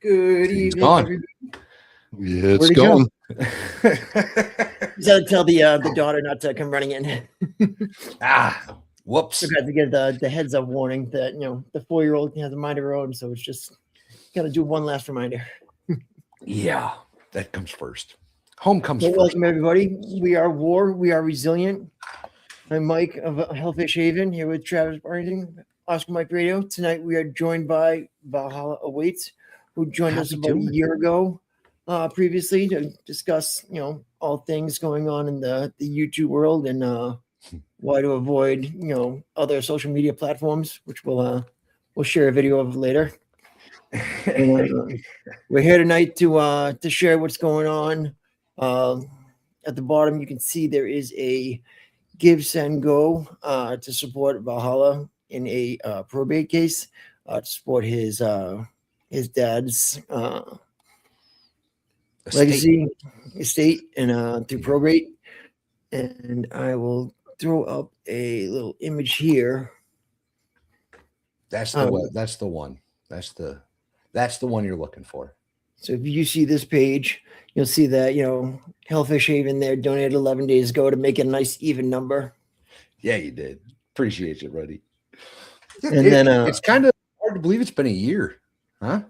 Good He's evening, gone. everybody. Yeah, it's Where'd he go? going. He's got to tell the daughter not to come running in. Whoops. Forgot to give the heads up warning that the 4-year-old has a mind of her own, so it's just got to do one last reminder. Yeah, that comes first. Home comes So first. welcome everybody. We are War. We are resilient. I'm Mike of Hellfish Haven here with Travis Barrington, Oscar Mike Radio. Tonight we are joined by Valhalla Awaits, who joined us about a year ago previously to discuss all things going on in the YouTube world and why to avoid other social media platforms, which we'll share a video of later. And, we're here tonight to share what's going on. At the bottom, you can see there is a Give, Send, Go to support Valhalla in a probate case to support his dad's legacy estate and through probate. And I will throw up a little image here. That's the one. That's the one. That's the one you're looking for. So if you see this page, you'll see that Hellfish Haven there donated 11 days ago to make it a nice even number. Yeah, you did. Appreciate you, buddy. And then it's kind of hard to believe it's been a year, huh?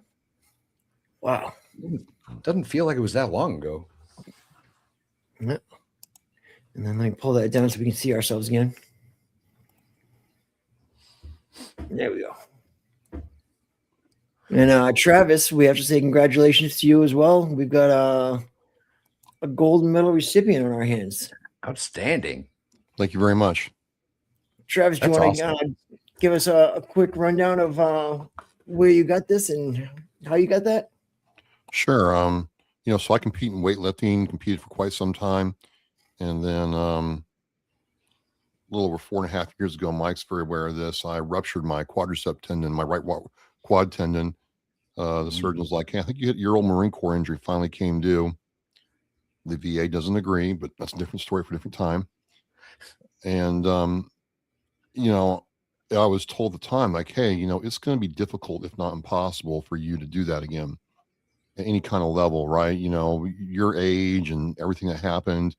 Wow. It doesn't feel like it was that long ago. Yeah. And then let me pull that down so we can see ourselves again. There we go. And Travis, we have to say congratulations to you as well. We've got a gold medal recipient on our hands. Outstanding. Thank you very much. Travis, do you want to give us a quick rundown of where you got this and how you got that? Sure. So I compete in weightlifting, competed for quite some time. And then a little over 4.5 years ago, Mike's very aware of this. I ruptured my quadricep tendon, my right quad tendon. The surgeon's like, hey, I think your old Marine Corps injury finally came due. The VA doesn't agree, but that's a different story for a different time. And, I was told at the time, like, hey, it's going to be difficult, if not impossible, for you to do that again at any kind of level, right? Your age and everything that happened,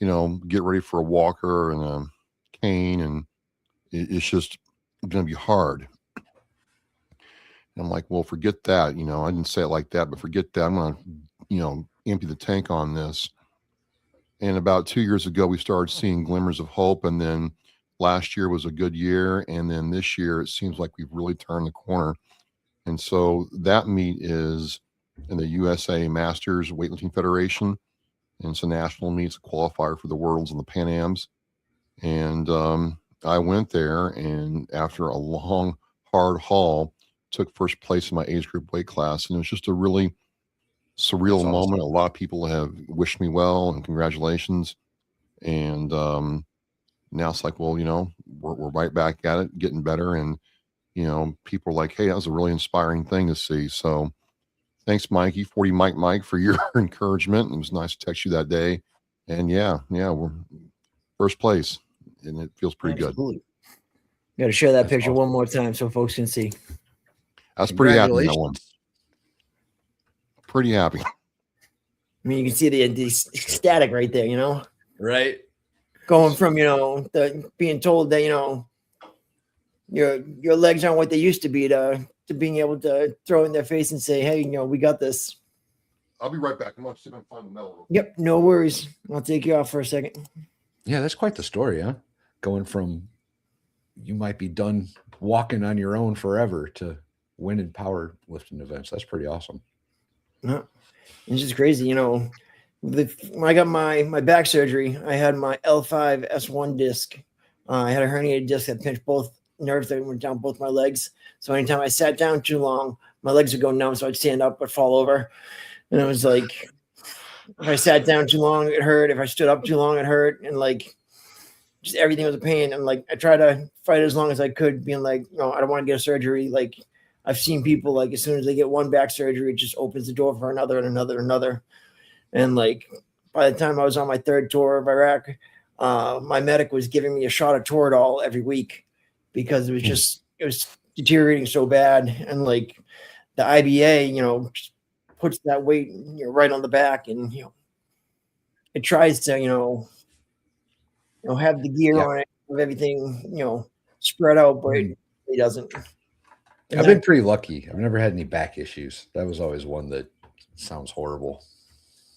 get ready for a walker and a cane, and it's just going to be hard. And I'm like, well, forget that. I didn't say it like that, but forget that. I'm going to, empty the tank on this. And about 2 years ago, we started seeing glimmers of hope. And then last year was a good year. And then this year, it seems like we've really turned the corner. And so that meet is in the USA Masters Weightlifting Federation. And it's a national meet, it's a qualifier for the Worlds and the Pan Ams. And I went there, and after a long, hard haul, took first place in my age group weight class. And it was just a really surreal moment. A lot of people have wished me well and congratulations. And now it's like, well, we're right back at it, getting better. And, people are like, hey, that was a really inspiring thing to see. So thanks, Mikey, 40 Mike, for your encouragement. It was nice to text you that day. And yeah, we're first place, and it feels pretty good. You got to share that picture one more time so folks can see. I was pretty happy with that one. Pretty happy. I mean, you can see the static right there, Right. Going from, being told that, your legs aren't what they used to be to being able to throw in their face and say, hey, we got this. I'll be right back. I'm going to see if I can find the medal. Yep, no worries. I'll take you off for a second. Yeah, that's quite the story, huh? Going from you might be done walking on your own forever to winning powerlifting events. That's pretty awesome. Yeah. It's just crazy, when I got my back surgery, I had my L5 S1 disc. I had a herniated disc that pinched both nerves that went down both my legs. So anytime I sat down too long, my legs would go numb, so I'd stand up but fall over. And it was like, if I sat down too long, it hurt. If I stood up too long, it hurt. And just everything was a pain. And I tried to fight as long as I could, being like, I don't want to get a surgery. I've seen people, as soon as they get one back surgery, it just opens the door for another and another and another. And by the time I was on my third tour of Iraq, my medic was giving me a shot of Toradol every week because it was deteriorating so bad. And the IBA, just puts that weight, right on the back, and it tries to, have the gear Yeah. on it, have everything, spread out, but Mhm. it doesn't. And I've then, been pretty lucky. I've never had any back issues. That was always one that sounds horrible.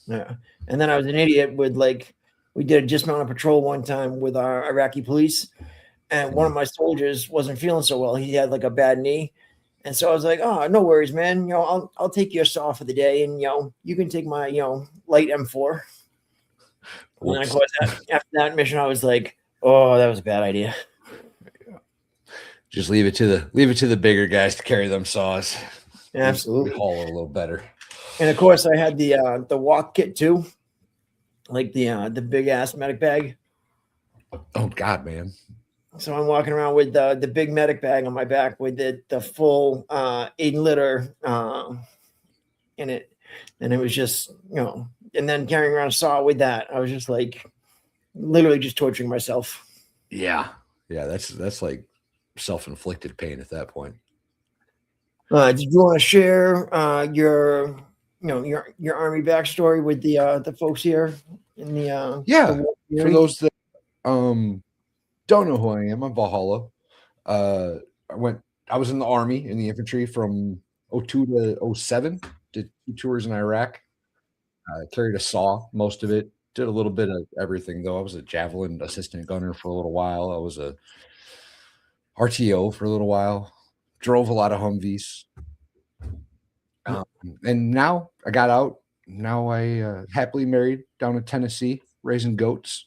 yeah. And then I was an idiot with we did a dismount patrol one time with our Iraqi police, and one of my soldiers wasn't feeling so well. He had a bad knee. And so I was like, oh, no worries, man. I'll take your saw for the day, and you can take my light M4. And then, of course, after that mission, I was like, oh, that was a bad idea. Just leave it to the bigger guys to carry them saws. Absolutely. We haul a little better. And of course, I had the walk kit too, like the big ass medic bag. Oh God, man. So I'm walking around with the big medic bag on my back with the full 8-liter in it, and it was just and then carrying around a saw with that. I was just literally just torturing myself. Yeah, that's like self-inflicted pain at that point. Did you want to share your army backstory with the folks here in the Yeah, the war for community? those that don't know who I am, I'm Valhalla. I was in the army in the infantry from 02 to 07. Did 2 tours in Iraq. Carried a saw, most of it. Did a little bit of everything though. I was a javelin assistant gunner for a little while. I was a RTO for a little while. Drove a lot of Humvees. And now I got out. Now I happily married down in Tennessee, raising goats.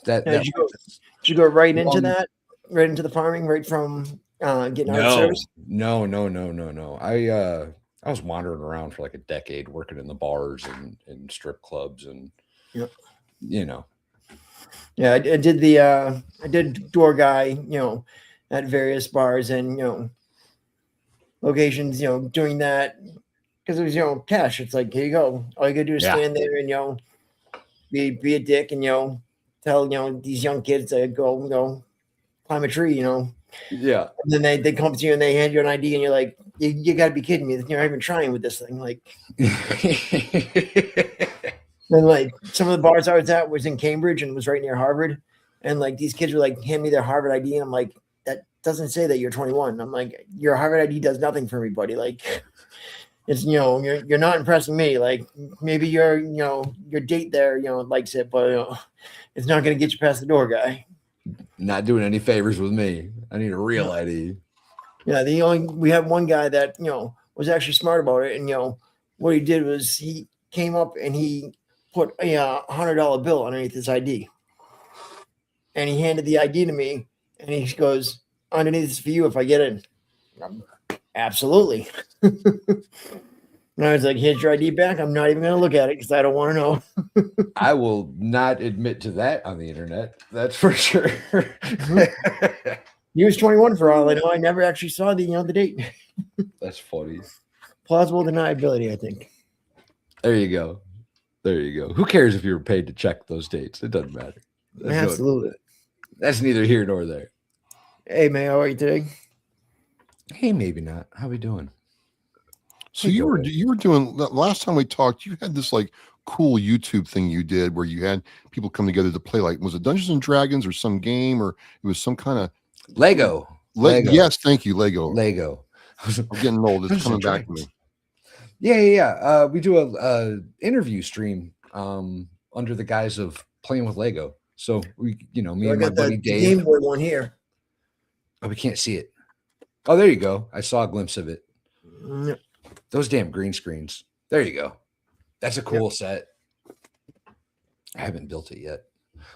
Did you go right into that? Right into the farming, right from getting out of service? No. I was wandering around for like a decade, working in the bars and strip clubs, and Yep. Yeah, I did door guy, at various bars and locations, doing that because it was cash. It's like, here you go. All you gotta do is stand there and be a dick and tell these young kids to go climb a tree, Yeah. And then they come to you and they hand you an ID and you're like, you got to be kidding me. You're not even trying with this thing. Then some of the bars I was at was in Cambridge and it was right near Harvard. And these kids were hand me their Harvard ID. And I'm like, that doesn't say that you're 21. I'm like, your Harvard ID does nothing for me, buddy. It's, you're not impressing me. Maybe your date there, likes it, but it's not going to get you past the door, guy. Not doing any favors with me. I need a real ID. Yeah, we had one guy that was actually smart about it, and what he did was he came up and he put a $100 bill underneath his ID, and he handed the ID to me, and he goes, "Underneath is for you if I get in." Absolutely. And I was like, "Here's your ID back. I'm not even going to look at it because I don't want to know." I will not admit to that on the internet. That's for sure. He was 21 for all I know. I never actually saw the date. That's funny. Plausible deniability, I think. There you go. Who cares if you were paid to check those dates? It doesn't matter. Absolutely. That's neither here nor there. Hey, man, how are you today? Hey, maybe not. How we doing? So you were doing, last time we talked, you had this cool YouTube thing you did where you had people come together to play, was it Dungeons and Dragons or some game, or it was some kind of Lego. Yes, thank you, Lego. I'm getting old. It's coming back to me. Yeah. We do a interview stream under the guise of playing with Lego. So we, me and my buddy Dave. Game Boy one here. Oh, we can't see it. Oh, there you go. I saw a glimpse of it. Yep. Those damn green screens. There you go. That's a cool set. I haven't built it yet.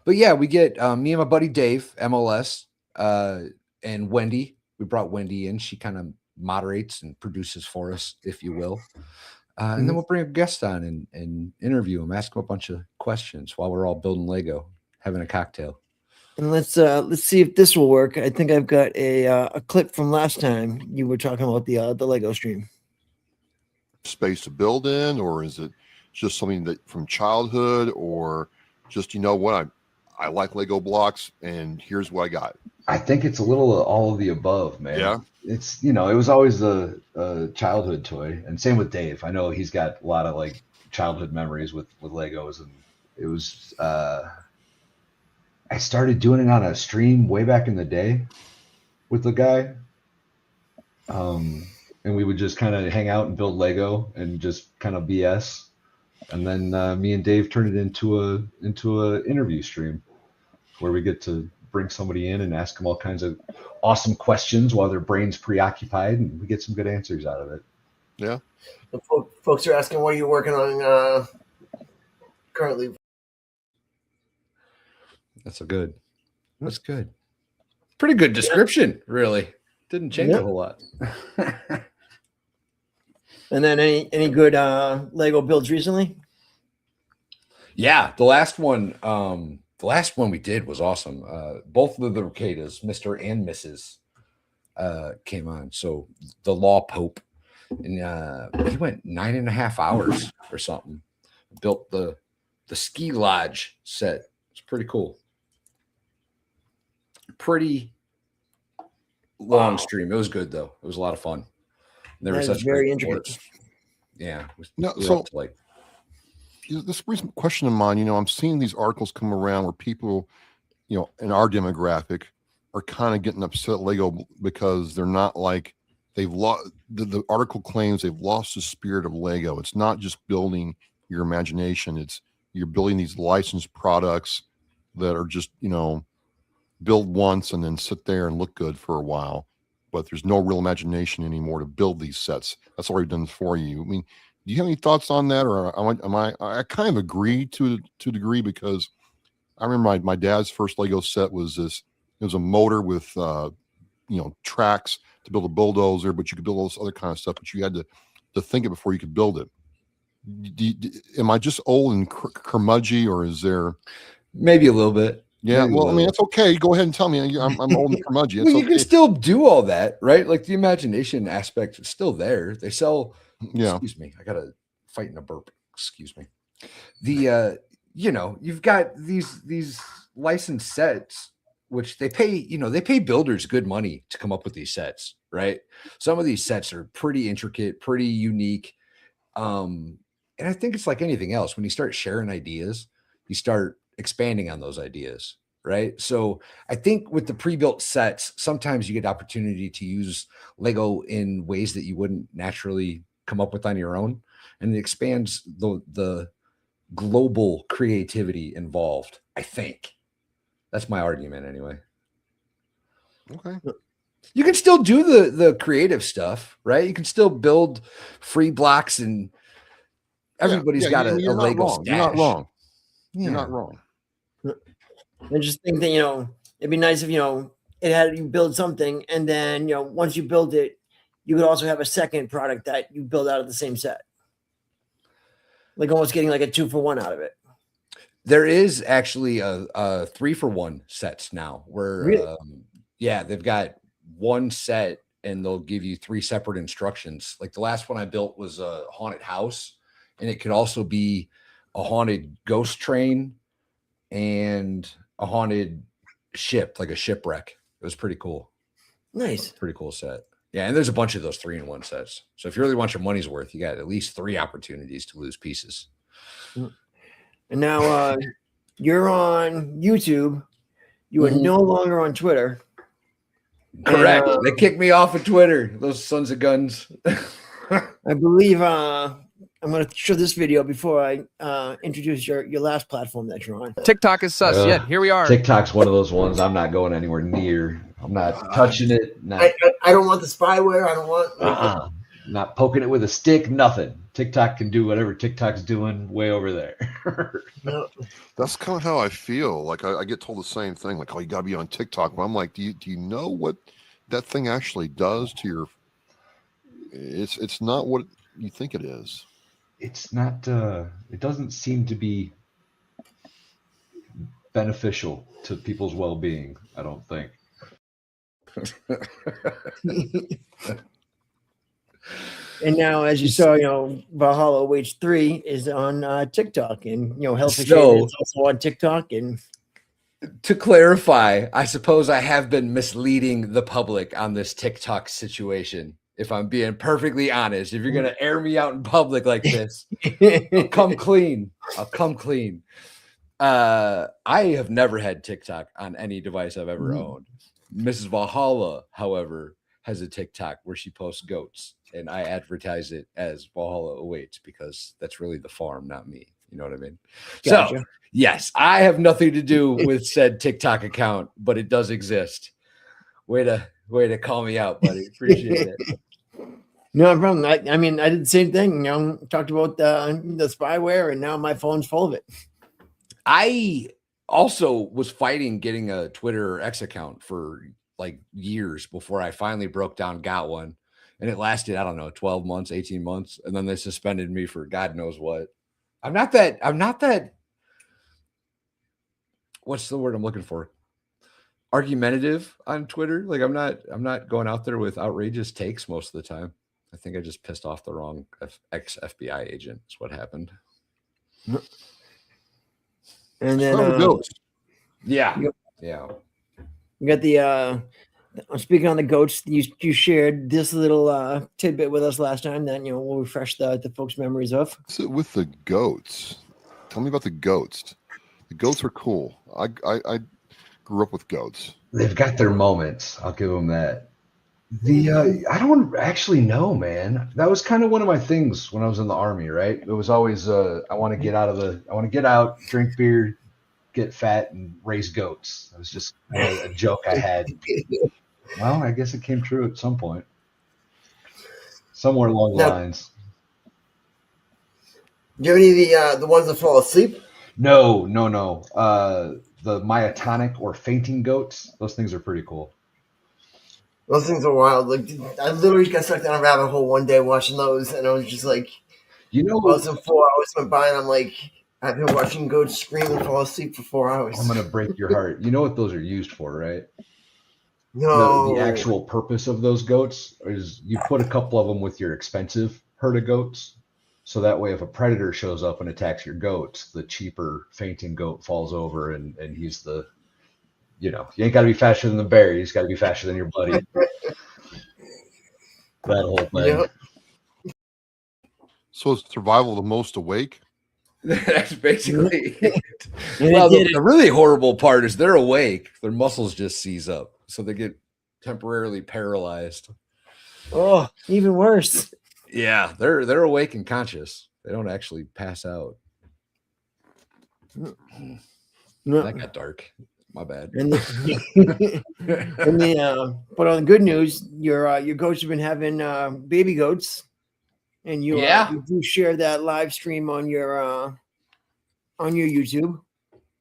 But yeah, we get me and my buddy Dave, MLS, and Wendy. We brought Wendy in. She kind of moderates and produces for us, if you will. And then we'll bring a guest on and interview him, ask him a bunch of questions while we're all building Lego, having a cocktail. And let's see if this will work. I think I've got a clip from last time you were talking about the Lego stream. Space to build in, or is it just something that from childhood, or just I like Lego blocks and here's what I got? I think it's a little of all of the above, man. Yeah. It's, it was always a childhood toy, and same with Dave. I know he's got a lot of like childhood memories with Legos, and it was. I started doing it on a stream way back in the day with the guy, and we would just kind of hang out and build Lego and just kind of BS, and then me and Dave turned it into a interview stream where we get to bring somebody in and ask them all kinds of awesome questions while their brain's preoccupied, and we get some good answers out of it. Yeah. Folks are asking, what are you working on currently? That's good. Pretty good description, really. Didn't change a whole lot. And then any good Lego builds recently? Yeah, the last one we did was awesome. Both of the Ricadas, Mr. and Mrs. Came on. So the Law Pope, and he went 9.5 hours or something. Built the ski lodge set. It's pretty cool. Pretty long stream. It was good though. It was a lot of fun. They were such very great intricate. sports. Yeah. This brings a question of mine. I'm seeing these articles come around where people, in our demographic are kind of getting upset at Lego because they're not like they've lost. The article claims they've lost the spirit of Lego. It's not just building your imagination. It's you're building these licensed products that are just, build once and then sit there and look good for a while. But there's no real imagination anymore to build these sets. That's already done for you. I mean, do you have any thoughts on that, or I kind of agree to a degree, because I remember my dad's first Lego set was this. It was a motor with tracks to build a bulldozer, but you could build all this other kind of stuff, but you had to think it before you could build it. Am I just old and curmudgeon, or is there maybe a little bit? Yeah, well, I mean, it's okay. Go ahead and tell me. I'm old and curmudgeon. Well, you can still do all that, right? Like the imagination aspect is still there. They sell. Yeah. Excuse me. I got to fight in a burp. Excuse me. The you've got these licensed sets, which they pay builders good money to come up with these sets, right? Some of these sets are pretty intricate, pretty unique. And I think it's like anything else. When you start sharing ideas, you start expanding on those ideas, right? So I think with the pre-built sets, sometimes you get opportunity to use Lego in ways that you wouldn't naturally come up with on your own, and it expands the global creativity involved. I think that's my argument anyway. Okay. You can still do the creative stuff, right? You can still build free blocks, and everybody's got a Lego stash. You're not wrong. Yeah. You're not wrong. I just think that, it'd be nice if, it had you build something, and then, once you build it, you could also have a second product that you build out of the same set. Like almost getting like a 2-for-1 out of it. There is actually a 3-for-1 sets now where, Really? they've got one set and they'll give you 3 separate instructions. Like the last one I built was a haunted house, and it could also be a haunted ghost train and a haunted ship, like a shipwreck. It was pretty cool. Nice. Pretty cool set. Yeah, and there's a bunch of those 3-in-1 sets. So if you really want your money's worth, you got at least 3 opportunities to lose pieces. And now you're on YouTube. You are no longer on Twitter. Correct. And, they kicked me off of Twitter, those sons of guns. I believe I'm going to show this video before I introduce your last platform that you're on. TikTok is sus. Yet here we are. TikTok's one of those ones I'm not going anywhere near. I'm not touching it. I don't want the spyware. I don't want. Not poking it with a stick. Nothing. TikTok can do whatever TikTok's doing way over there. No. That's kind of how I feel. Like I get told the same thing. Like, oh, you got to be on TikTok. But I'm like, do you know what that thing actually does to your? It's not what you think it is. It's not. It doesn't seem to be beneficial to people's well-being. I don't think. And now, as you saw, Valhalla Awaits 3 is on TikTok, and Health is also on TikTok. And To clarify, I suppose I have been misleading the public on this TikTok situation. If I'm being perfectly honest, if you're going to air me out in public like this, I'll come clean. I'll come clean. I have never had TikTok on any device I've ever owned. Mrs. Valhalla, however, has a TikTok where she posts goats, and I advertise it as Valhalla Awaits because that's really the farm, not me. You know what I mean? Gotcha. So, yes, I have nothing to do with said TikTok account, but it does exist. Way to call me out, buddy. Appreciate it. No problem. I mean, I did the same thing. You know, talked about the spyware, and now my phone's full of it. I also was fighting getting a Twitter or X account for like years before I finally broke down, got one, and it lasted, I don't know, 12 months, 18 months, and then they suspended me for God knows what. I'm not that what's the word I'm looking for? Argumentative on Twitter. Like I'm not going out there with outrageous takes most of the time. I think I just pissed off the wrong ex-FBI agent. Is what happened. And then goats. Yeah. Yep. Yeah. You got the speaking on the goats, you shared this little tidbit with us last time that we'll refresh the folks' memories of. So with the goats, tell me about the goats. The goats are cool. I grew up with goats. They've got their moments. I'll give them that. I don't actually know, man. That was kind of one of my things when I was in the Army, right? It was always I want to get out, drink beer, get fat, and raise goats. It was just a joke I had. Well, I guess it came true at some point. Somewhere along the lines. Do you have any of the ones that fall asleep? No. The myotonic or fainting goats, those things are pretty cool. Those things are wild. Like I literally got stuck down a rabbit hole one day watching those, and I was just like, less than 4 hours went by, and I'm like, I've been watching goats scream and fall asleep for 4 hours. I'm gonna break your heart. You know what those are used for, right? No. The actual purpose of those goats is you put a couple of them with your expensive herd of goats, so that way if a predator shows up and attacks your goats, the cheaper fainting goat falls over, and he's the, you ain't got to be faster than the bear. You just got to be faster than your buddy. That whole thing. Yep. So it's survival of the most awake? That's basically it. Well, the really horrible part is they're awake. Their muscles just seize up. So they get temporarily paralyzed. Oh, even worse. Yeah, they're awake and conscious. They don't actually pass out. No. That got dark. My bad. And but on the good news, your goats have been having baby goats, and you do share that live stream on your YouTube.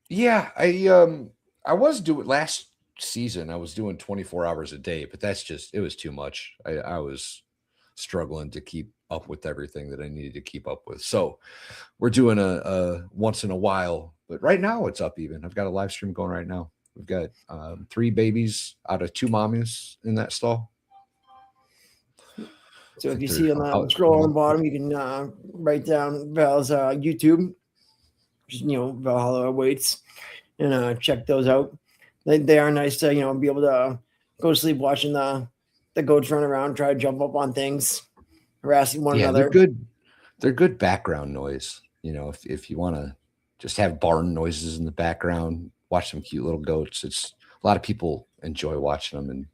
Yeah, I was doing last season. I was doing 24 hours a day, but it was too much. I was struggling to keep up with everything that I needed to keep up with. So we're doing a once in a while, but right now it's up even. I've got a live stream going right now. We've got 3 babies out of 2 mommies in that stall. So if you see on the scroll on the bottom, you can write down Val's YouTube, just Valhalla Awaits, and check those out. They are nice to be able to go to sleep watching the goats run around, try to jump up on things, harassing one another. They're good background noise. If you want to just have barn noises in the background, watch some cute little goats. It's a lot of people enjoy watching them and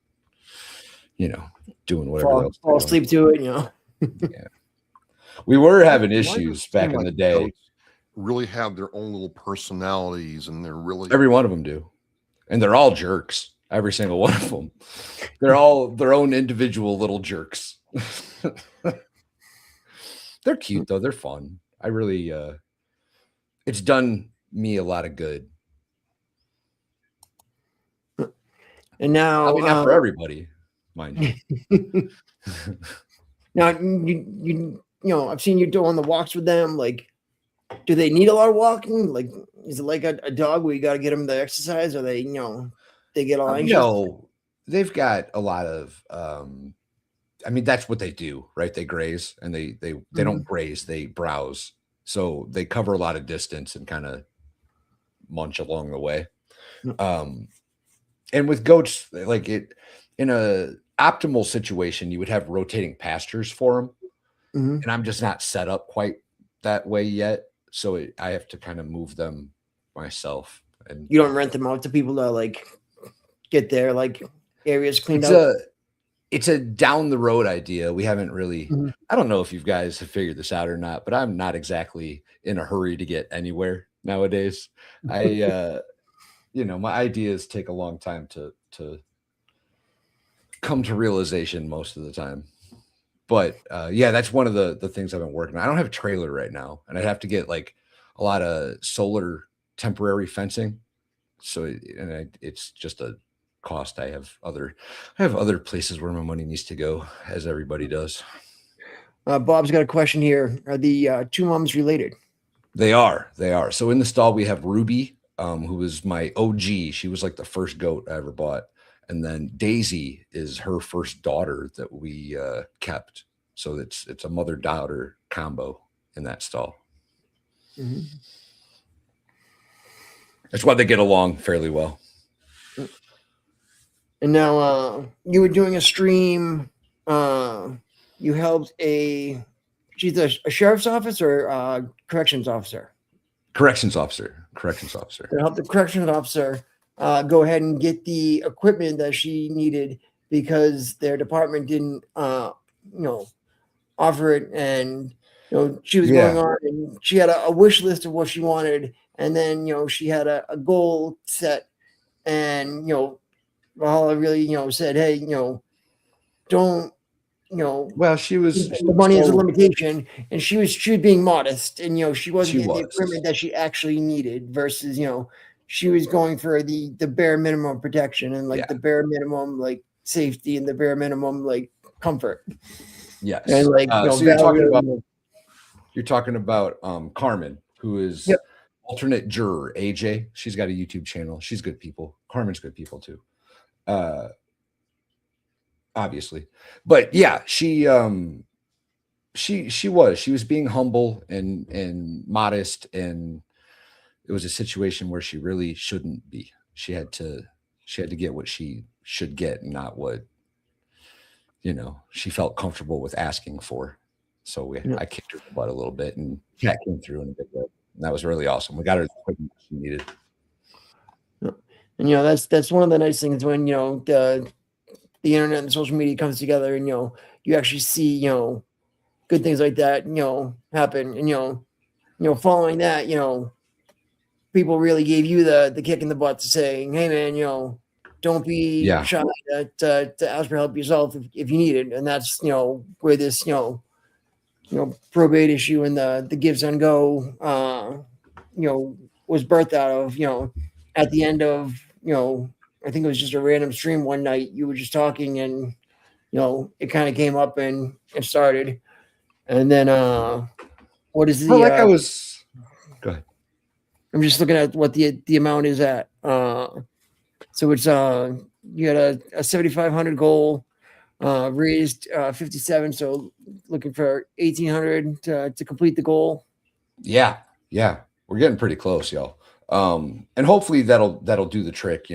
doing whatever. Fall asleep to it. Yeah, we were having issues back in the day. Really have their own little personalities, and they're really every one of them do, and they're all jerks. Every single one of them. They're all their own individual little jerks. They're cute though. They're fun. I really, it's done me a lot of good. And now, not for everybody, mind you. Now, I've seen you doing the walks with them. Like, do they need a lot of walking? Like, is it like a dog where you got to get them the exercise, or they, they get all anxious? No, they've got a lot of. That's what they do, right? They graze, and they don't graze; they browse. So they cover a lot of distance and kind of munch along the way. And with goats, like it in a optimal situation, you would have rotating pastures for them. Mhm. And I'm just not set up quite that way yet. So I have to kind of move them myself. And You don't rent them out to people to like get their like areas cleaned it's up. a down the road idea. We haven't really, Mhm. I don't know if you guys have figured this out or not, but I'm not exactly in a hurry to get anywhere nowadays. I my ideas take a long time to come to realization most of the time. But yeah, that's one of the things I've been working on. I don't have a trailer right now, and I'd have to get like a lot of solar temporary fencing. So it's just a cost. I have other places where my money needs to go, as everybody does. Bob's got a question here. Are the two moms related? They are. So in the stall we have Ruby, who was my OG. She was like the first goat I ever bought, and then Daisy is her first daughter that we kept. So it's a mother-daughter combo in that stall. Mhm. That's why they get along fairly well. And now you were doing a stream. You helped she's a sheriff's office or corrections officer. Corrections officer. To help the corrections officer go ahead and get the equipment that she needed because their department didn't, offer it, and she was going Yeah. on, and she had a wish list of what she wanted, and then she had a goal set, and Valhalla really said, hey, don't Well, she was the money is a so limitation, and she was being modest, and she wasn't she getting the was. equipment that she actually needed versus she was going for the bare minimum protection and like Yeah. the bare minimum like safety and the bare minimum like comfort. Yes. And like So you're talking about Carmen, who is Yep. alternate juror AJ. She's got a YouTube channel. She's good people. Carmen's good people too. Obviously. But yeah, she was being humble and modest, and it was a situation where she really shouldn't be. She had to get what she should get, and not what she felt comfortable with asking for. So I kicked her in the butt a little bit, and Cat came through in a big way. And that was really awesome. We got her the equipment she needed. And that's one of the nice things when the internet and social media comes together, and you actually see good things like that happen, and following that people really gave you the kick in the butt to saying, hey man, don't be Yeah. shy to ask for help yourself if you need it. And that's where this probate issue and the gives and go was birthed out of. At the end of I think it was just a random stream one night, you were just talking, and it kind of came up and started. And then what is the Well, like I was go ahead. I'm just looking at what the amount is at. So it's you had a 7,500 goal, raised 57. So looking for 1,800 to complete the goal. Yeah. We're getting pretty close, y'all. And hopefully that'll do the trick.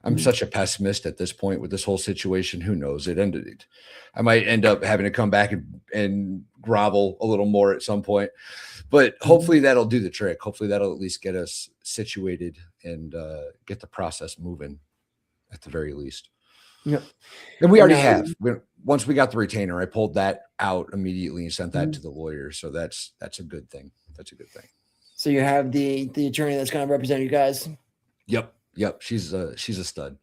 I'm such a pessimist at this point with this whole situation. Who knows? I might end up having to come back and grovel a little more at some point. But hopefully that'll do the trick. Hopefully that'll at least get us situated and get the process moving at the very least. Yeah. And we already have. Once we got the retainer, I pulled that out immediately and sent that to the lawyer. So that's a good thing. So you have the attorney that's going to represent you guys. Yep. She's a stud.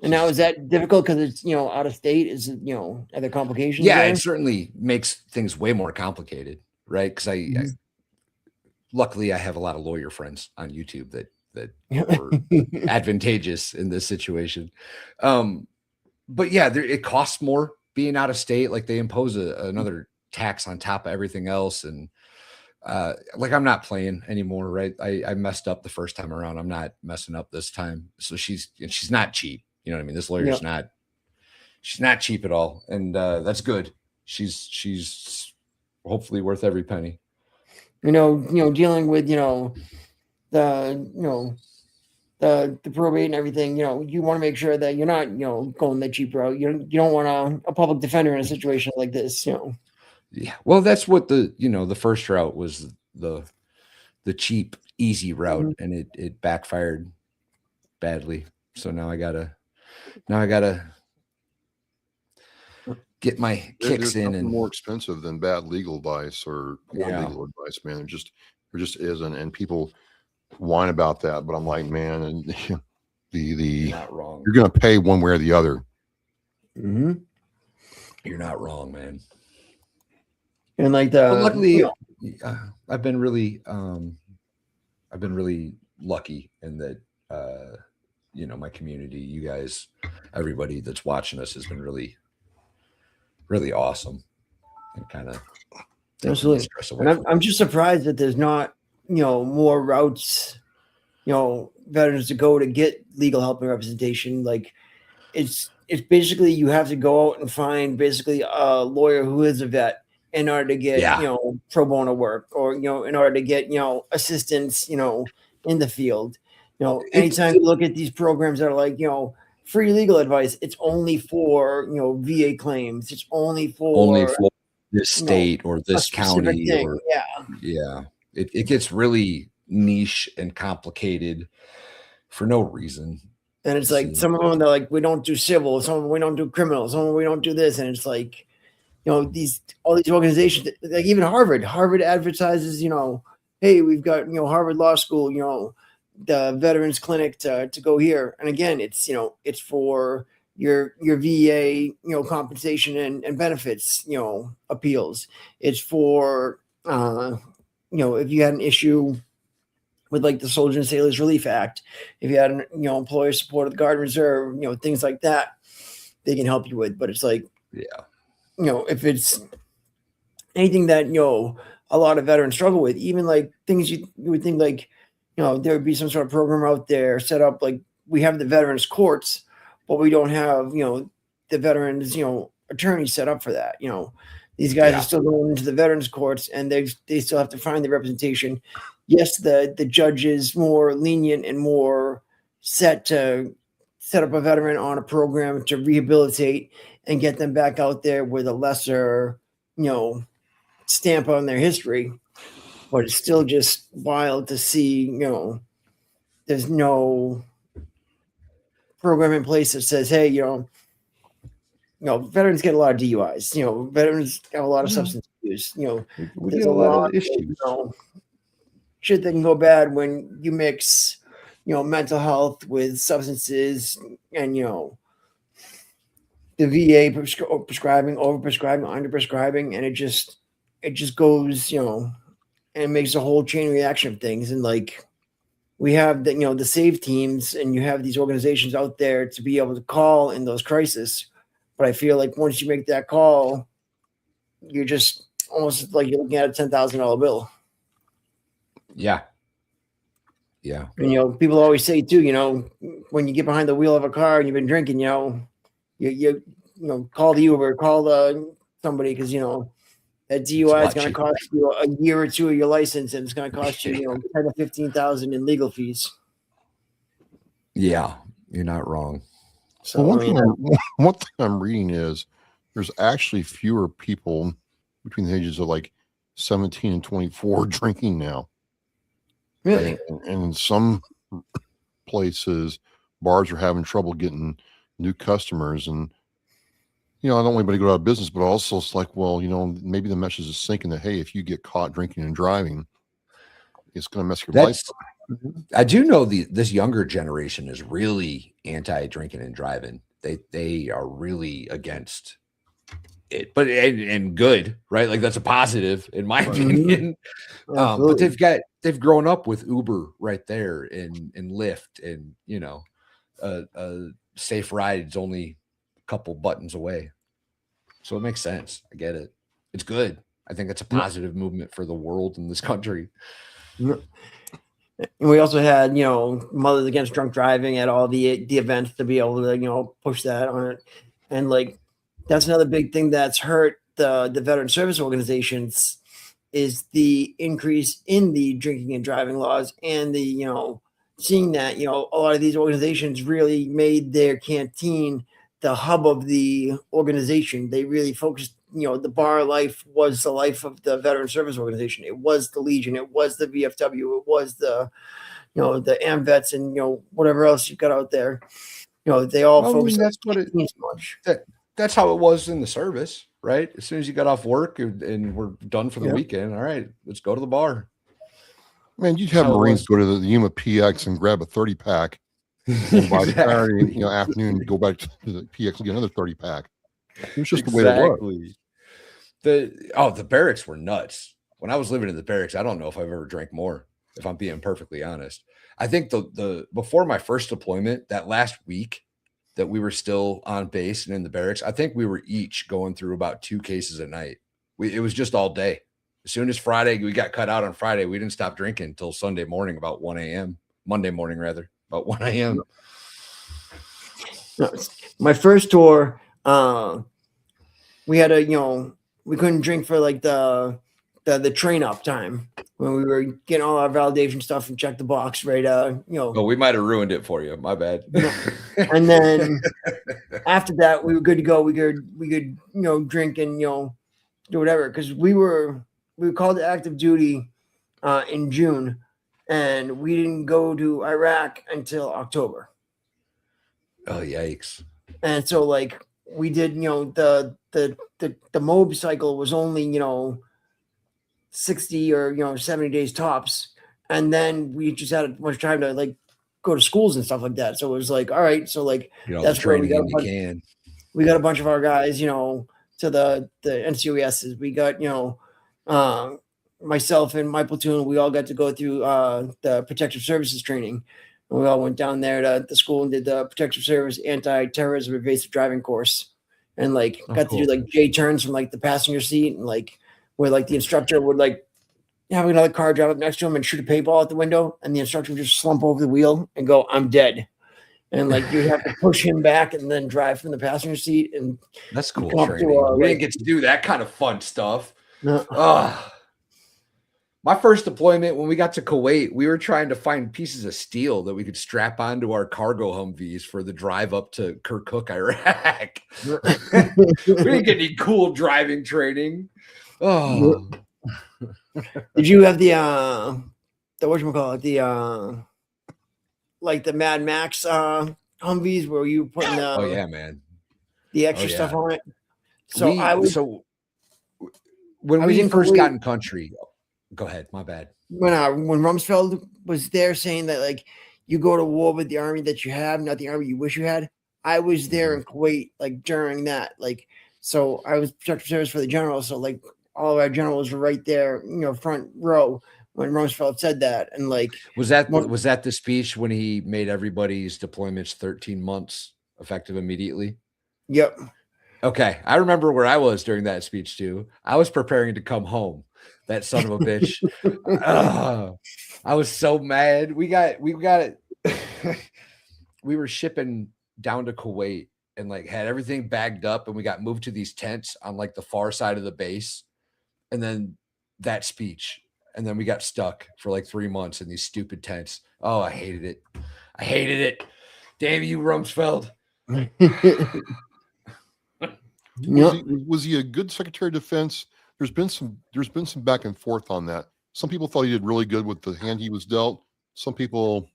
And now, is that difficult because it's out of state? Is it are there complications? Yeah, there? it certainly makes things way more complicated, right? Because I luckily I have a lot of lawyer friends on YouTube that were advantageous in this situation. But yeah, it costs more being out of state. Like they impose another tax on top of everything else, and like I'm not playing anymore, right? I messed up the first time around. I'm not messing up this time. So she's not cheap. You know what I mean? This lawyer's she's not cheap at all, and that's good. She's hopefully worth every penny. Dealing with the the probate and everything, you want to make sure that you're not, going the cheap route. You don't want a public defender in a situation like this, Yeah. Well, that's what the first route was, the cheap, easy route, and it backfired badly. So now I gotta get my kicks There's in nothing and more expensive than bad legal advice or poor Yeah. legal advice, man. There just isn't, and people whine about that. But I'm like, man, and you're not wrong. you're going to pay one way or the other. Mm-hmm. You're not wrong, man. And like But luckily, I've been really lucky in that, my community, you guys, everybody that's watching us has been really, really awesome and kind of absolutely. stress away. And I'm just surprised that there's not, more routes, veterans to go to get legal help and representation. Like it's basically you have to go out and find basically a lawyer who is a vet in order to get, pro bono work, or, in order to get, assistance, in the field. Anytime you look at these programs that are like, free legal advice, it's only for, VA claims. It's only for this state or this county thing. or it gets really niche and complicated for no reason. And it's like some of them, they're like, we don't do civil, some of them we don't do criminal, some of them we don't do this. And it's like, all these organizations, like even Harvard advertises, hey, we've got, Harvard Law School, the Veterans Clinic to go here. And again, it's, it's for your VA, compensation and benefits, appeals. It's for, if you had an issue with like the Soldier and Sailors Relief Act, if you had an, employer support of the Guard and Reserve, things like that, they can help you with. But it's like, if it's anything that, a lot of veterans struggle with, even like things you would think like, there would be some sort of program out there set up. Like we have the veterans courts, but we don't have, the veterans, attorneys set up for that. These guys are still going into the veterans courts and they still have to find the representation. Yes, the judge is more lenient and more set to set up a veteran on a program to rehabilitate and get them back out there with a lesser, stamp on their history. But it's still just wild to see, there's no program in place that says, hey, veterans get a lot of DUIs. Veterans have a lot of substance abuse. There's a lot of issues. Shit that can go bad when you mix, mental health with substances and, the VA prescribing, overprescribing, underprescribing, and it just goes, and makes a whole chain reaction of things. And like we have the, the SAVE teams, and you have these organizations out there to be able to call in those crises. But I feel like once you make that call, you're just almost like you're looking at a $10,000 bill. Yeah. Yeah. And, people always say too, when you get behind the wheel of a car and you've been drinking, you call the Uber, call somebody, because, that DUI is going to cost you a year or two of your license, and it's going to cost you, 10 to 15,000 in legal fees. Yeah, you're not wrong. So one thing I'm reading is there's actually fewer people between the ages of like 17 and 24 drinking now. Really? And in some places, bars are having trouble getting new customers. And, I don't want anybody to go out of business, but also it's like, well, maybe the message is sinking that, hey, if you get caught drinking and driving, it's going to mess your life up. I do know this younger generation is really anti-drinking and driving. They are really against it, but and good, right? Like that's a positive in my opinion. But they've grown up with Uber right there and Lyft, and a safe ride is only a couple buttons away. So it makes sense. I get it. It's good. I think it's a positive movement for the world in this country. And we also had, Mothers Against Drunk Driving at all the events to be able to, push that on it. And like, that's another big thing that's hurt the veteran service organizations is the increase in the drinking and driving laws and the, seeing that, you know, a lot of these organizations really made their canteen the hub of the organization. They really focused, you know, the bar life was the life of the veteran service organization. It was the Legion. It was the VFW. It was the, you know, the AMVETs and, you know, whatever else you got out there. You know, they all Well, I mean, focused on that's what it. canteen so much. That's how it was in the service, right? As soon as you got off work and we're done for the Yeah. weekend, all right, let's go to the bar. Man, you'd have How it Marines was. go to the Yuma PX and grab a 30 pack, and by Saturday, Exactly. afternoon, go back to the PX and get another 30 pack. It was just the way it was. Exactly. The barracks were nuts. When I was living in the barracks, I don't know if I've ever drank more, if I'm being perfectly honest. I think the before my first deployment, that last week that we were still on base and in the barracks, I think we were each going through about 2 cases a night. It was just all day. As soon as Friday, we got cut out on Friday, we didn't stop drinking until Sunday morning, about 1 a.m. Monday morning, rather, about 1 a.m. My first tour, we had we couldn't drink for like the train up time when we were getting all our validation stuff and check the box, right? Oh, we might have ruined it for you. My bad. And then after that, we were good to go. We could drink and do whatever, because we were called to active duty in June, and we didn't go to Iraq until October. Oh, yikes. And so like we did, the MOB cycle was only 60 or 70 days tops, and then we just had much time to like go to schools and stuff like that. So it was like, all right, so like That's where we got a bunch of our guys, to the NCOESs. We got myself and my platoon, we all got to go through the protective services training. And we all went down there to the school and did the protective service anti-terrorism evasive driving course, and like got to do like J turns from like the passenger seat, and like where like the instructor would like have another car drive up next to him and shoot a paintball out the window, and the instructor would just slump over the wheel and go, "I'm dead." And like you'd have to push him back and then drive from the passenger seat. And that's cool training. We didn't get to do that kind of fun stuff. No. My first deployment, when we got to Kuwait, we were trying to find pieces of steel that we could strap onto our cargo Humvees for the drive up to Kirkuk, Iraq. We didn't get any cool driving training. Oh, did you have the whatchamacallit, the like the Mad Max Humvees where you put oh yeah, man, the extra stuff on it? So when we first got in country. Go ahead. My bad. When Rumsfeld was there saying that like you go to war with the army that you have, not the army you wish you had. I was there in Kuwait like during that. Like, so I was protective service for the general. So like all of our generals were right there, front row when Rumsfeld said that. And like, was that the speech when he made everybody's deployments 13 months effective immediately? Yep. Okay. I remember where I was during that speech too. I was preparing to come home. That son of a bitch. I was so mad. We got it. We were shipping down to Kuwait and like had everything bagged up, and we got moved to these tents on like the far side of the base. And then that speech. And then we got stuck for like 3 months in these stupid tents. Oh, I hated it. Damn you, Rumsfeld. Was he a good Secretary of Defense? There's been some back and forth on that. Some people thought he did really good with the hand he was dealt. Some people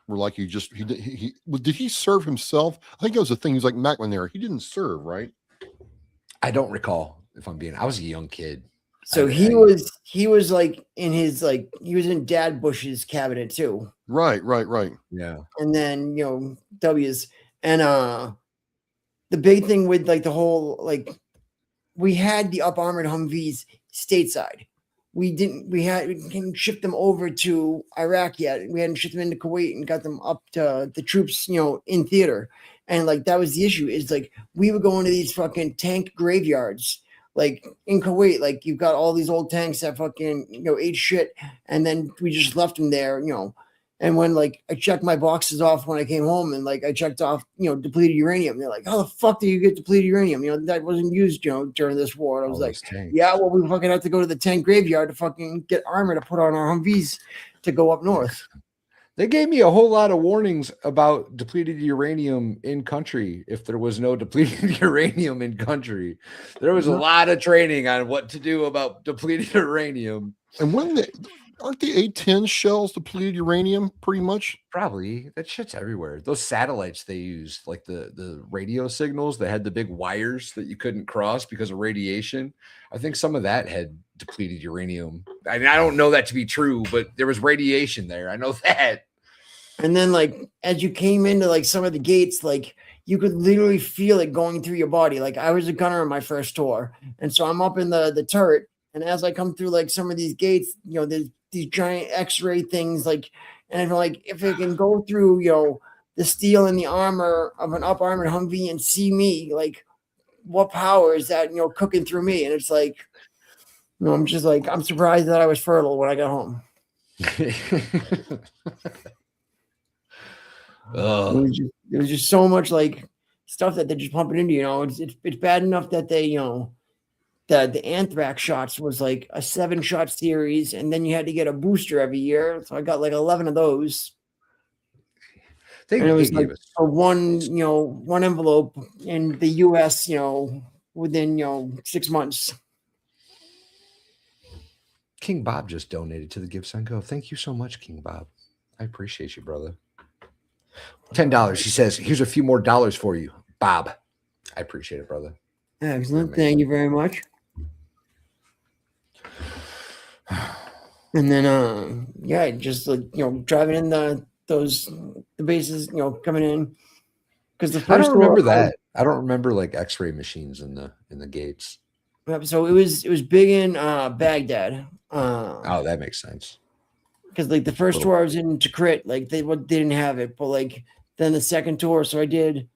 were like, did he serve himself? I think that was the thing. He's like McNamara. He didn't serve, right? I don't recall I was a young kid. So he was like in his he was in Dad Bush's cabinet too. Right. Yeah. And then W's and the big thing with like the whole like. We had the up armored Humvees stateside. We hadn't shipped them over to Iraq yet. We hadn't shipped them into Kuwait and got them up to the troops, in theater. And like that was the issue. Is like we were going to these fucking tank graveyards, like in Kuwait. Like you've got all these old tanks that fucking ate shit, and then we just left them there, And when like I checked my boxes off when I came home, and like I checked off, depleted uranium. They're like, "How the fuck do you get depleted uranium? That wasn't used, during this war." And I was like, "Yeah, well, we fucking have to go to the tank graveyard to fucking get armor to put on our Humvees to go up north." They gave me a whole lot of warnings about depleted uranium in country if there was no depleted uranium in country. There was a lot of training on what to do about depleted uranium. And aren't the A-10 shells depleted uranium pretty much? Probably. That shit's everywhere. Those satellites they used, like the radio signals that had the big wires that you couldn't cross because of radiation. I think some of that had depleted uranium. I mean, I don't know that to be true, but there was radiation there. I know that. And then, like, as you came into like some of the gates, like you could literally feel it going through your body. Like I was a gunner on my first tour, and so I'm up in the turret, and as I come through like some of these gates, you know, there's these giant X-ray things, like, and I'm like, if it can go through, you know, the steel and the armor of an up armored Humvee and see me, like, what power is that, you know, cooking through me? And it's like, you know, I'm just like, I'm surprised that I was fertile when I got home. It was just so much like stuff that they're just pumping into, you know. It's bad enough that they, you know, the anthrax shots was like a 7-shot series, and then you had to get a booster every year. So I got like 11 of those. And it was like for one envelope in the US, you know, within, you know, 6 months. King Bob just donated to the Gifts on Go. Thank you so much, King Bob. I appreciate you, brother. $10. He says, here's a few more dollars for you, Bob. I appreciate it, brother. Excellent. Thank you very much. And then, yeah, just like, you know, driving in the bases, you know, coming in. Because the first I don't remember that. I don't remember like X-ray machines in the gates. So it was big in Baghdad. Oh, that makes sense. Because like the first tour I was in Tikrit, like they didn't have it, but like then the second tour, so I did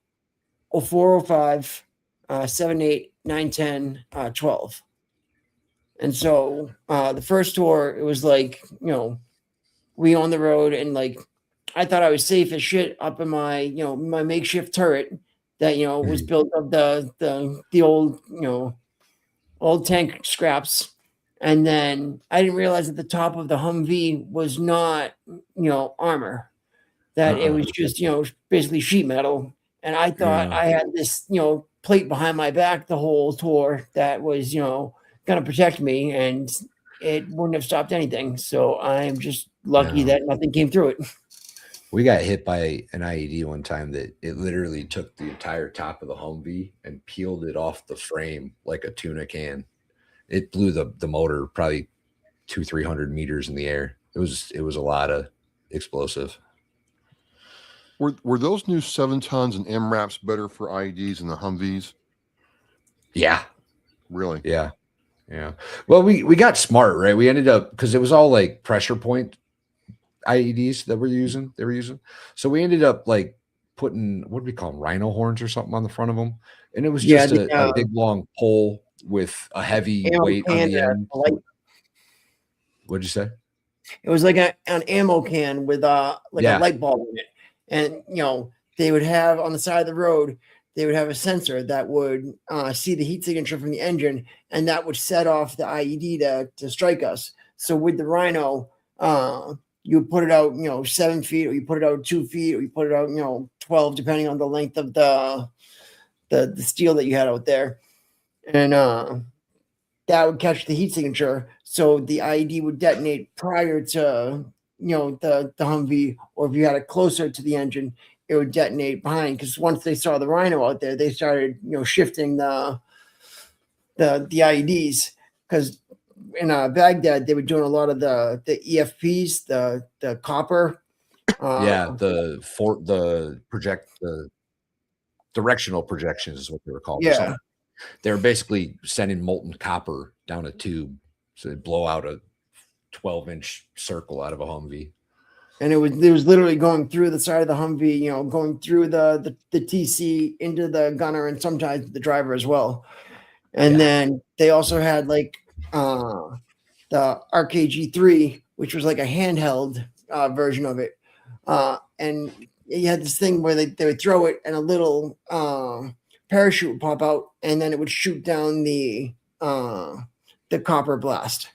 04, 05, 7, 8, 9, 10, 12. And so the first tour, it was like, you know, we on the road, and like I thought I was safe as shit up in my, you know, my makeshift turret that, you know, was built of the old, you know, old tank scraps. And then I didn't realize that the top of the Humvee was not, you know, armor, that it was just, you know, basically sheet metal. And I thought I had this, you know, plate behind my back the whole tour that was, you know, going to protect me, and it wouldn't have stopped anything. So I'm just lucky that nothing came through it. We got hit by an IED one time that it literally took the entire top of the Humvee and peeled it off the frame like a tuna can. It blew the motor probably 200-300 meters in the air. It was a lot of explosive. Were those new 7 tons and MRAPs better for IEDs than the Humvees? Yeah. Really? Yeah. Yeah. Well, we got smart, right? We ended up, because it was all like pressure point IEDs that they were using. So we ended up like putting, what do we call them, rhino horns or something on the front of them. And it was just a big long pole with a heavy weight on the end. What'd you say? It was like an ammo can with a light bulb in it. And, you know, they would have on the side of the road, they would have a sensor that would see the heat signature from the engine, and that would set off the IED to strike us. So with the Rhino, you put it out, you know, 7 feet, or you put it out 2 feet, or you put it out, you know, 12, depending on the length of the steel that you had out there. And that would catch the heat signature. So the IED would detonate prior to, you know, the Humvee, or if you had it closer to the engine, it would detonate behind. Because once they saw the Rhino out there, they started, you know, shifting the IEDs. Because in Baghdad, they were doing a lot of the EFPs, the copper. The directional projections is what they were called. Yeah. They were basically sending molten copper down a tube, so they blow out a 12-inch circle out of a Humvee. And it was literally going through the side of the Humvee, you know, going through the TC into the gunner, and sometimes the driver as well. And then they also had like the RKG3, which was like a handheld version of it. And you had this thing where they would throw it, and a little parachute would pop out, and then it would shoot down the copper blast.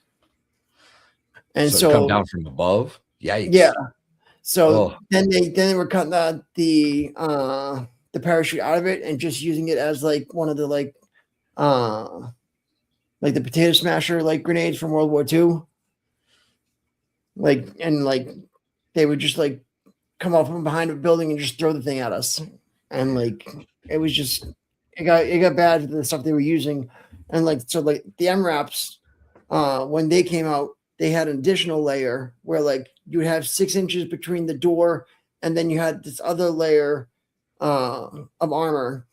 And so come down from above. Yikes. Yeah. So Oh. then they were cutting the parachute out of it and just using it as like one of the like the potato smasher like grenades from World War II. Like they would just like come up from behind a building and just throw the thing at us. And like it was just it got bad the stuff they were using. And like so like the MRAPs when they came out, they had an additional layer where like you would have 6 inches between the door, and then you had this other layer of armor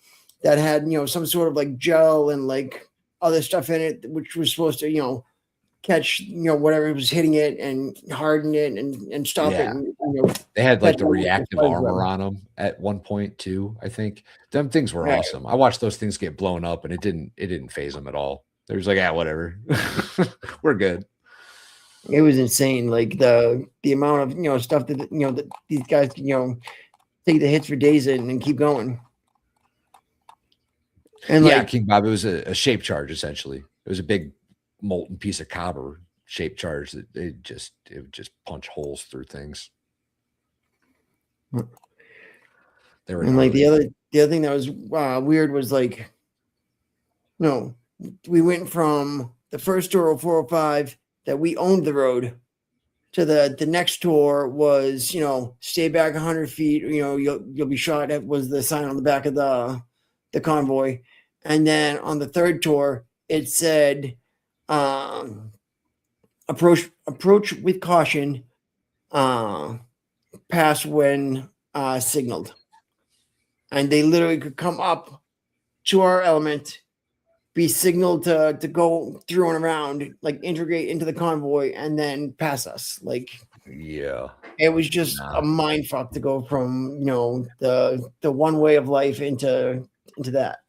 that had some sort of like gel and like other stuff in it, which was supposed to catch whatever was hitting it and harden it and stop it. Yeah. And, They had like the catch reactive it. armor on them at one point too. I think them things were Right. awesome. I watched those things get blown up, and it didn't phase them at all. They was like, yeah, whatever, we're good. It was insane, like the amount of stuff that that these guys take the hits for days in and keep going. And Yeah, like King Bob, it was a shape charge essentially. It was a big molten piece of copper shape charge that it would just punch holes through things. They were and like gnarly. the other thing that was weird was like we went from the first tour of 405 that we owned the road to the next tour was stay back 100 feet, you'll be shot. That was the sign on the back of the convoy. And then on the third tour it said approach with caution, pass when signaled. And they literally could come up to our element, be signaled to go through and around, like integrate into the convoy, and then pass us. Like, Yeah, it was just a mind fuck to go from the one way of life into that.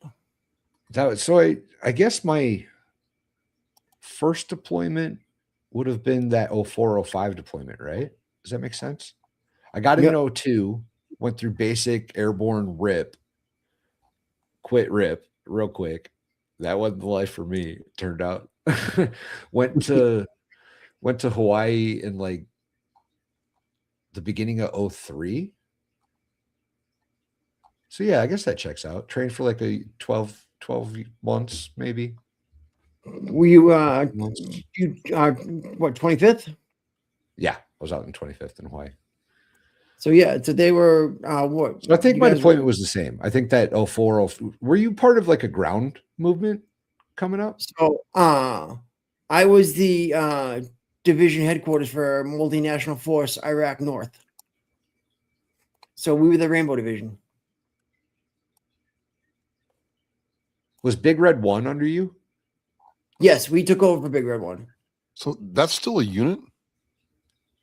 So I guess my first deployment would have been that 0405 deployment, right? Does that make sense? I got in 02, went through basic airborne RIP, quit RIP real quick. That wasn't the life for me, it turned out. went to Hawaii in like the beginning of 03. So yeah, I guess that checks out. Trained for like a 12 months, maybe. Were you what, 25th? Yeah, I was out in 25th in Hawaii. So yeah, so they were what? So I think my deployment was the same. I think that 04, were you part of like a ground movement coming up? So I was the division headquarters for multinational force Iraq North. So we were the Rainbow Division. Was Big Red 1 under you? Yes, we took over for Big Red 1. So that's still a unit?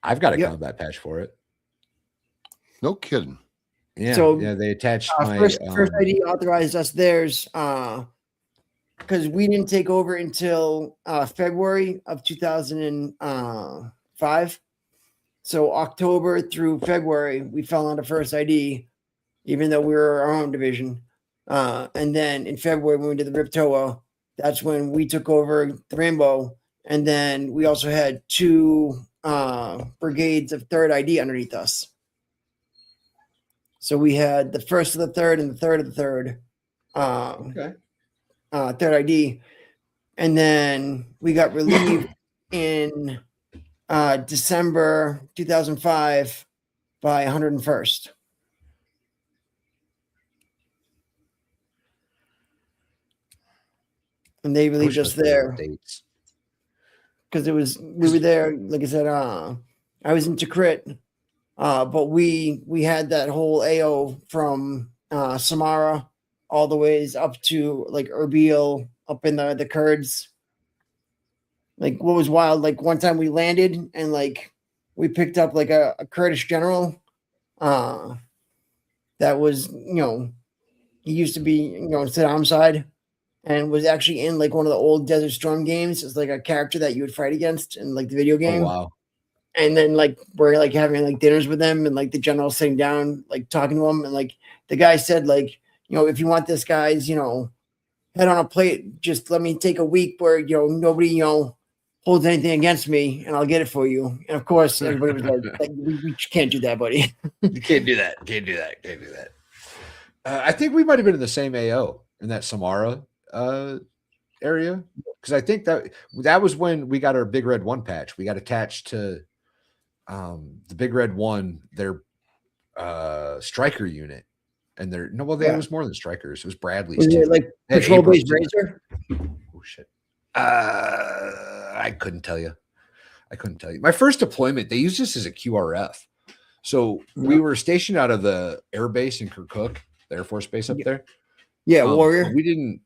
I've got a combat patch for it. No kidding. Yeah, so, yeah, they attached my first ID authorized us theirs because we didn't take over until February of 2005. So October through February, we fell under first ID, even though we were our own division. And then in February, when we did the RIPTOA, that's when we took over the Rainbow. And then we also had 2 brigades of third ID underneath us. So we had the first of the third and the third of the third. Third ID. And then we got relieved in December 2005 by 101st. And they relieved us there because we were there. Like I said, I was in Tikrit, but we had that whole AO from Samara all the ways up to like Erbil, up in the Kurds. Like what was wild, like one time we landed and like we picked up like a Kurdish general that was, he used to be, Saddam's side, and was actually in like one of the old Desert Storm games. It's like a character that you would fight against in like the video game. Oh, wow. And then like we're like having like dinners with them, and like the general sitting down, like talking to him, and like the guy said, like, if you want this guy's, head on a plate, just let me take a week where nobody holds anything against me, and I'll get it for you. And of course, everybody was like we can't do that, buddy. You can't do that. Can't do that. Can't do that. I think we might have been in the same AO in that Samara area, because I think that was when we got our Big Red 1 patch. We got attached to the Big Red 1, their striker unit, and there was more than strikers. It was Bradley's Was too. it like patrol based razor? Oh shit! I couldn't tell you. My first deployment, they used this as a QRF. So we were stationed out of the air base in Kirkuk, the Air Force base up there. Yeah, Warrior. We didn't.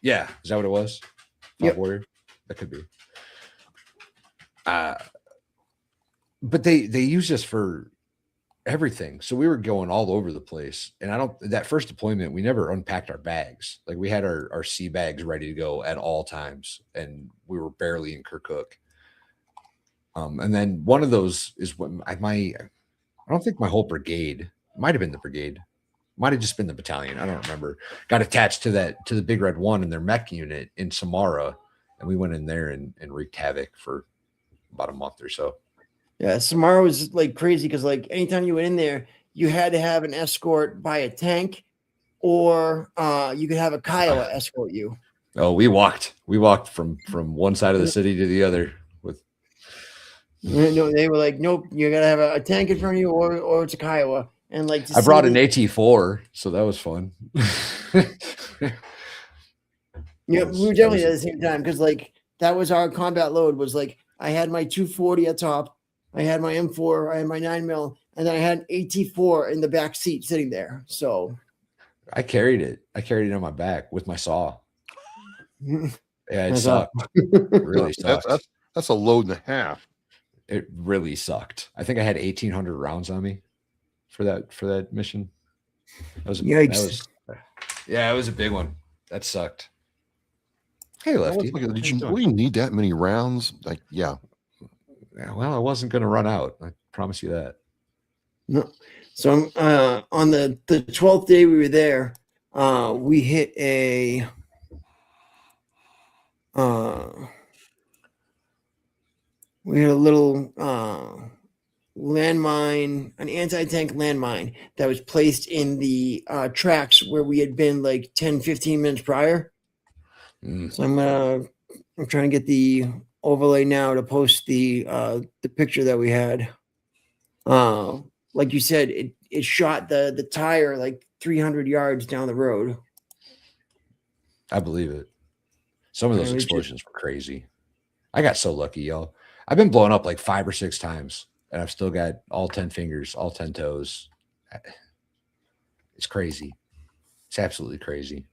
Yeah, is that what it was? Yep. Warrior. That could be. But they used us for everything. So we were going all over the place. And that first deployment, we never unpacked our bags. Like we had our sea bags ready to go at all times. And we were barely in Kirkuk. And then one of those is when I don't think my whole brigade, might have been the brigade, might have just been the battalion, I don't remember, got attached to the Big Red 1 in their mech unit in Samara. And we went in there and wreaked havoc for about a month or so. Yeah, Samara was like crazy because like anytime you went in there, you had to have an escort by a tank, or you could have a Kiowa escort you. Oh, we walked from one side of the city to the other with. No, they were like, nope, you gotta have a tank in front of you, or it's a Kiowa. And like, I brought an AT-4, so that was fun. Yeah, we were definitely at the same time because like that was our combat load. Was like I had my 240 at top, I had my M4, I had my 9mm, and then I had an AT-4 in the back seat sitting there. So I carried it. On my back with my saw. Yeah, it sucked. It really sucked. That's a load and a half. It really sucked. I think I had 1,800 rounds on me for that mission. Yikes. It was a big one. That sucked. Hey, Lefty. Did you really need that many rounds? Like, yeah. Well, I wasn't going to run out. I promise you that. No. So on the 12th day we were there, we hit a little landmine, an anti-tank landmine that was placed in the tracks where we had been like 10, 15 minutes prior. So I'm trying to get the overlay now to post the picture that we had. Like you said, it shot the tire like 300 yards down the road. I believe it. Some of those explosions were crazy. I got so lucky, y'all. I've been blown up like 5 or 6 times, and I've still got all 10 fingers, all 10 toes. It's crazy. It's absolutely crazy.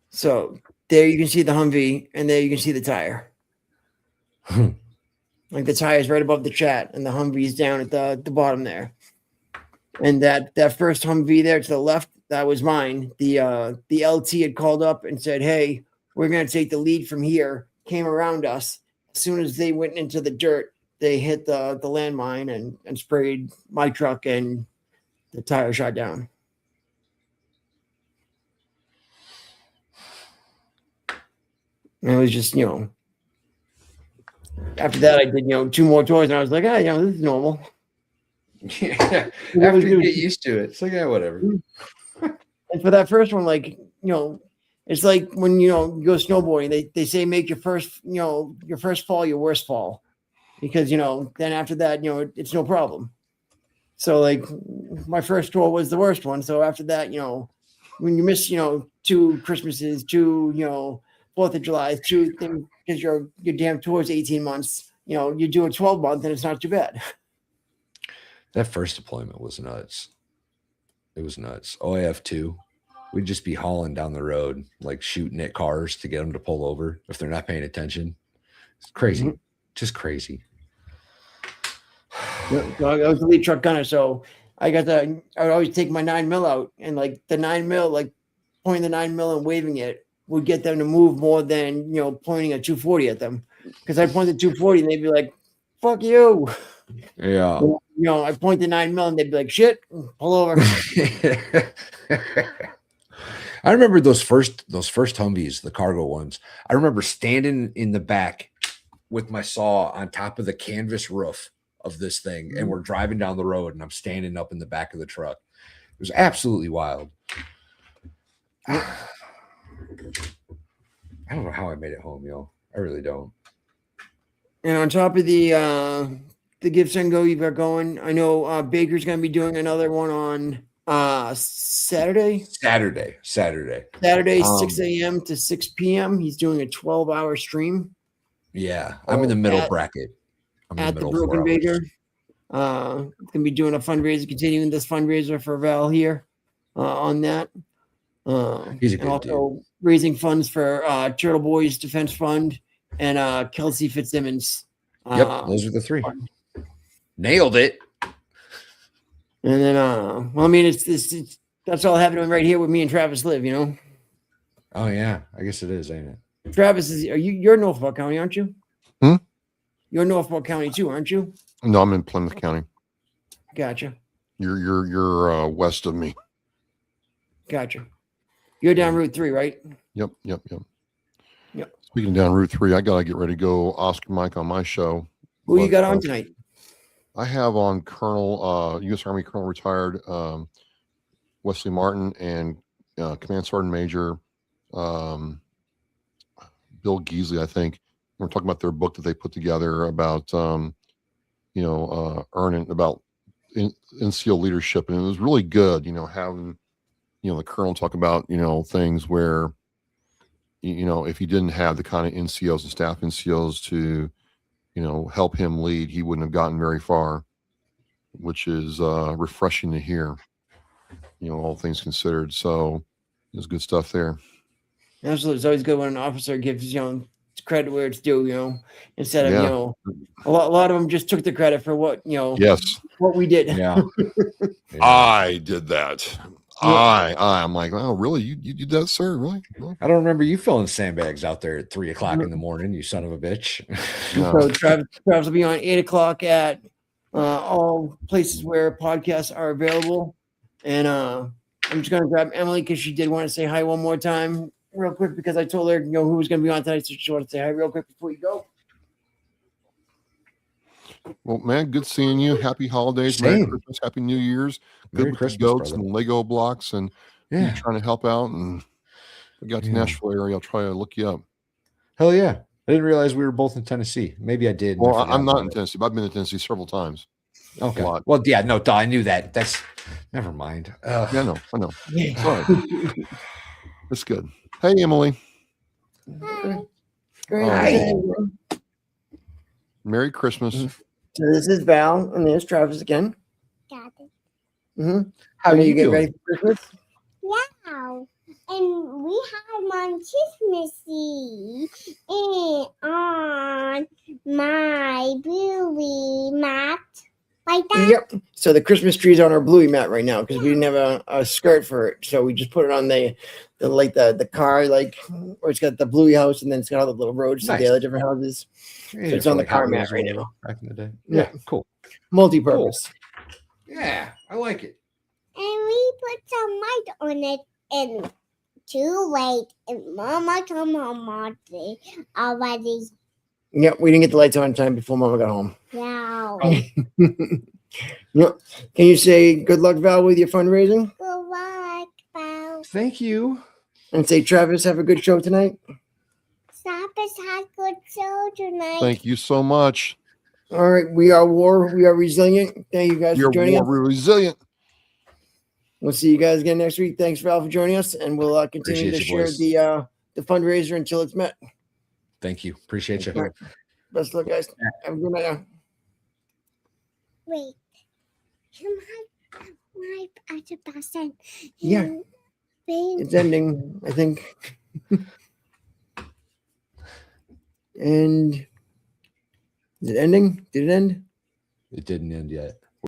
So there you can see the Humvee, and there you can see the tire. Like the tire is right above the chat, and the Humvee is down at the bottom there. And that first Humvee there to the left, that was mine. The LT had called up and said, "Hey, we're going to take the lead from here." Came around us. As soon as they went into the dirt, they hit the landmine and sprayed my truck, and the tire shot down. And it was just, after that, I did, 2 more tours, and I was like, this is normal. Yeah. After you get used to it, it's like, whatever. And for that first one, like, it's like when, you go snowboarding, they say make your first fall your worst fall, because, then after that, it's no problem. So like my first tour was the worst one. So after that, when you miss, 2 Christmases, 2, 4th of July, 2 things, because your damn tour is 18 months, you do a 12-month and it's not too bad. That first deployment was nuts. It was nuts. OAF2, we'd just be hauling down the road, like shooting at cars to get them to pull over if they're not paying attention. It's crazy. Mm-hmm. Just crazy. So I was the lead truck gunner, so I would always take my 9mm out, and like the 9mm, like pointing the 9mm and waving it would get them to move more than, pointing a 240 at them. Because I point the 240 and they'd be like, "Fuck you." Yeah. I point the 9mm and they'd be like, "Shit, pull over." I remember those first Humvees, the cargo ones. I remember standing in the back with my saw on top of the canvas roof of this thing, and we're driving down the road, and I'm standing up in the back of the truck. It was absolutely wild. I don't know how I made it home, yo. I really don't. And on top of the gifts and go you've got going, I know Baker's gonna be doing another one on Saturday. Saturday, 6 a.m. to 6 p.m. He's doing a 12-hour stream. Yeah, I'm in the middle bracket. I'm in at the the middle 4 Broken hours. Baker. Gonna be doing a fundraiser, continuing this fundraiser for Val here on that. He's a and good also raising funds for Turtle Boys Defense Fund and Kelsey Fitzsimmons. Yep, those are the 3. Nailed it. And then, well, I mean, it's that's all happening right here where me and Travis live, you know. Oh yeah, I guess it is, ain't it? Travis, you're Norfolk County, aren't you? Hmm? You're Norfolk County too, aren't you? No, I'm in Plymouth County. Gotcha. You're west of me. Gotcha. You're down Route 3, right? Yep. Yep. Speaking of down Route 3, I gotta get ready to go Oscar Mike on my show. Who you got on tonight? I have on Colonel U.S. Army Colonel retired Wesley Martin and Command Sergeant Major Bill Geesley, I think. We're talking about their book that they put together about earning about NCO leadership, and it was really good. Having the colonel talk about things where if he didn't have the kind of NCOs and staff NCOs to help him lead, he wouldn't have gotten very far, which is refreshing to hear, all things considered. So there's good stuff there. Absolutely. It's always good when an officer gives, credit where it's due, instead of, a lot of them just took the credit for what, Yes, what we did. Yeah. I did that. I'm like, oh, really? You did that, sir? Really? I don't remember you filling sandbags out there at 3 o'clock in the morning, you son of a bitch. No. So Travis will be on 8 o'clock at all places where podcasts are available. And I'm just going to grab Emily because she did want to say hi one more time real quick because I told her, who was going to be on tonight. So she wanted to say hi real quick before you go. Well, man, good seeing you. Happy holidays. Same. Merry Christmas. Happy New Year's. Merry Good with Christmas, the goats brother. and Lego blocks. And you trying to help out. And if we got to Nashville area, I'll try to look you up. Hell yeah. I didn't realize we were both in Tennessee. Maybe I did. Well, I'm not in Tennessee, but I've been to Tennessee several times. Okay. A lot. Well, yeah, no, I knew that. That's never mind. Yeah, I know. It's all right. It's good. Hey, Emily. Hi. Merry Christmas. So this is Val, and there's Travis again. Got it. Mm-hmm. How you you get doing? ready for Christmas? Wow. And we have my Christmassy and on my bluey mat. Like that? Yep. So the Christmas tree's on our bluey mat right now because we didn't have a skirt for it. So we just put it on the car, where it's got the bluey house and then it's got all the little roads to Nice. the other different houses. So it's on the car mat right now. Back in the day. Yeah. Cool. Multi-purpose. Yeah, I like it. And we put some light on it and too late. And Mama come home already. Yep. We didn't get the lights on in time before Mama got home. Wow. Yep. Can you say good luck, Val, with your fundraising? Good luck, Val. Thank you. And say, Travis, have a good show tonight. Snappers had good show tonight. Thank you so much. All right. We are war. We are resilient. Thank you guys You're for joining us. more resilient. We'll see you guys again next week. Thanks, Val, for joining us. And we'll continue Appreciate to you, share boys. the fundraiser until it's met. Thank you. Appreciate you. All right. Best of luck, guys. Have a good night now. Wait. Can my other person? Yeah. It's ending, I think. And is it ending? Did it end? It didn't end yet.